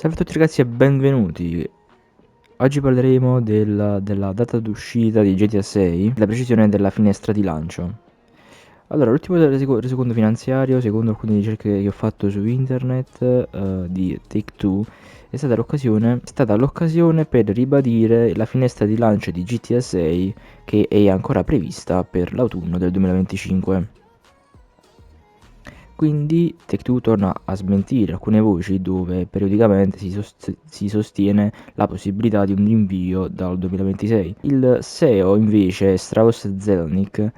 Salve a tutti ragazzi e benvenuti. Oggi parleremo della data d'uscita di GTA 6, la precisione della finestra di lancio. Allora, l'ultimo resoconto finanziario, secondo alcune ricerche che ho fatto su internet, di Take-Two, è stata l'occasione per ribadire la finestra di lancio di GTA 6 che è ancora prevista per l'autunno del 2025. Quindi Take-Two torna a smentire alcune voci dove periodicamente si sostiene la possibilità di un rinvio dal 2026. Il CEO invece, Strauss Zelnick,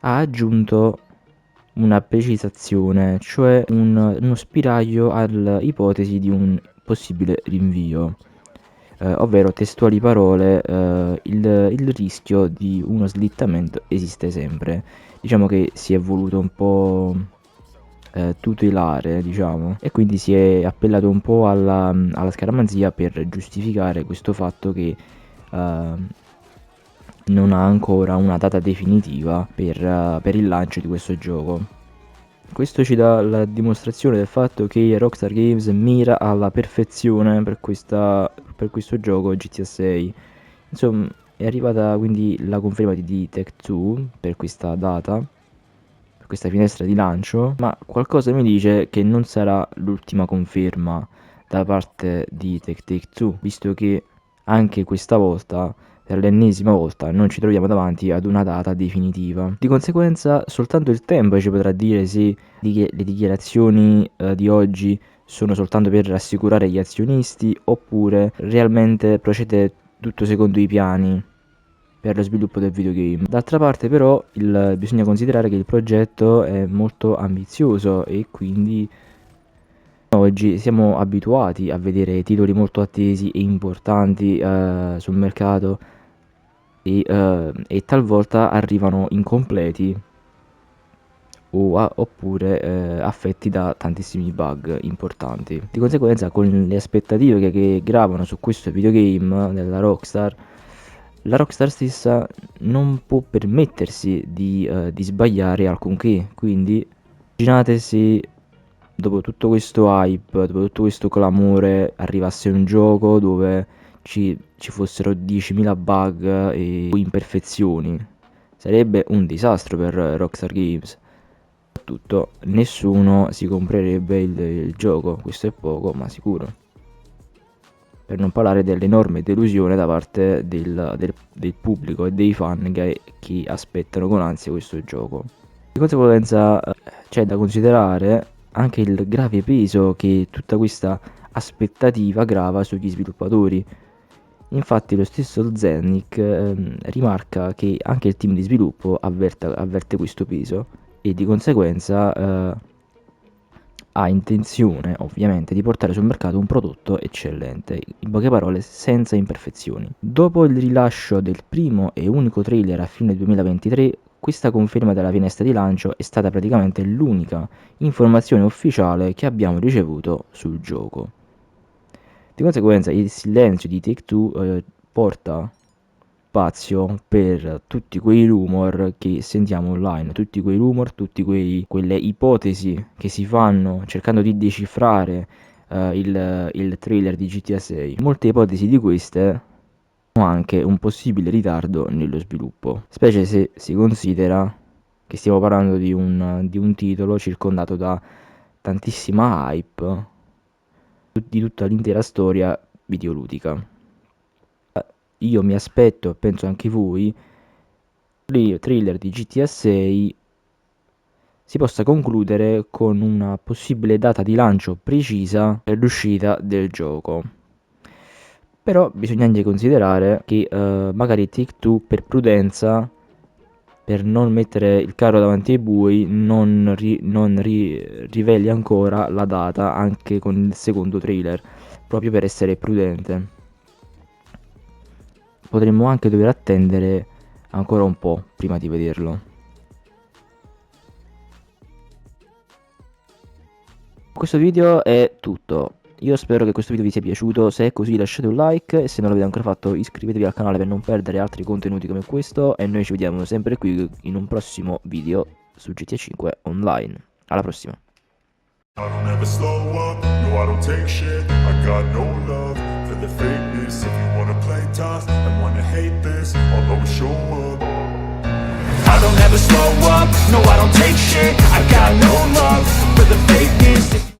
ha aggiunto una precisazione, cioè uno spiraglio all'ipotesi di un possibile rinvio. Ovvero testuali parole, il rischio di uno slittamento esiste sempre. Diciamo che si è voluto un po' tutelare, diciamo, e quindi si è appellato un po' alla scaramanzia per giustificare questo fatto che non ha ancora una data definitiva per il lancio di questo gioco. Questo ci dà la dimostrazione del fatto che Rockstar Games mira alla perfezione per questo gioco GTA 6. Insomma, è arrivata quindi la conferma di Tech2 per questa data, per questa finestra di lancio, ma qualcosa mi dice che non sarà l'ultima conferma da parte di Take-Two, visto che anche questa volta, per l'ennesima volta, non ci troviamo davanti ad una data definitiva. Di conseguenza, soltanto il tempo ci potrà dire se le dichiarazioni di oggi sono soltanto per rassicurare gli azionisti oppure realmente procede tutto secondo i piani per lo sviluppo del videogame. D'altra parte però bisogna considerare che il progetto è molto ambizioso e quindi oggi siamo abituati a vedere titoli molto attesi e importanti sul mercato e talvolta arrivano incompleti oppure affetti da tantissimi bug importanti. Di conseguenza, con le aspettative che gravano su questo videogame della Rockstar, la Rockstar stessa non può permettersi di sbagliare alcunché. Quindi immaginate se dopo tutto questo hype, dopo tutto questo clamore, arrivasse un gioco dove ci fossero 10.000 bug e imperfezioni. Sarebbe un disastro per Rockstar Games. Soprattutto nessuno si comprerebbe il gioco, questo è poco ma sicuro. Per non parlare dell'enorme delusione da parte del pubblico e dei fan che aspettano con ansia questo gioco. Di conseguenza c'è da considerare anche il grave peso che tutta questa aspettativa grava sugli sviluppatori. Infatti lo stesso Zelnick rimarca che anche il team di sviluppo avverte questo peso e di conseguenza ha intenzione ovviamente di portare sul mercato un prodotto eccellente, in poche parole senza imperfezioni. Dopo il rilascio del primo e unico trailer a fine 2023, questa conferma della finestra di lancio è stata praticamente l'unica informazione ufficiale che abbiamo ricevuto sul gioco. Di conseguenza il silenzio di Take-Two porta spazio per tutti quei rumor che sentiamo online, tutti quei rumor, quelle ipotesi che si fanno cercando di decifrare il trailer di GTA 6. Molte ipotesi di queste hanno anche un possibile ritardo nello sviluppo, specie se si considera che stiamo parlando di un titolo circondato da tantissima hype di tutta l'intera storia videoludica. Io mi aspetto, penso anche voi, il trailer di GTA 6 si possa concludere con una possibile data di lancio precisa per l'uscita del gioco. Però bisogna anche considerare che magari Take-Two per prudenza, per non mettere il carro davanti ai buoi, non riveli ancora la data anche con il secondo trailer, proprio per essere prudente. Potremmo anche dover attendere ancora un po' prima di vederlo. Questo video è tutto. Io spero che questo video vi sia piaciuto. Se è così lasciate un like e se non l'avete ancora fatto iscrivetevi al canale per non perdere altri contenuti come questo e noi ci vediamo sempre qui in un prossimo video su GTA 5 online. Alla prossima. I don't ever slow up, no I don't take shit. I got no love for the fakeness. If you wanna play tough and wanna hate this, I'll always show up. I don't ever slow up, no I don't take shit. I got no love for the fakeness.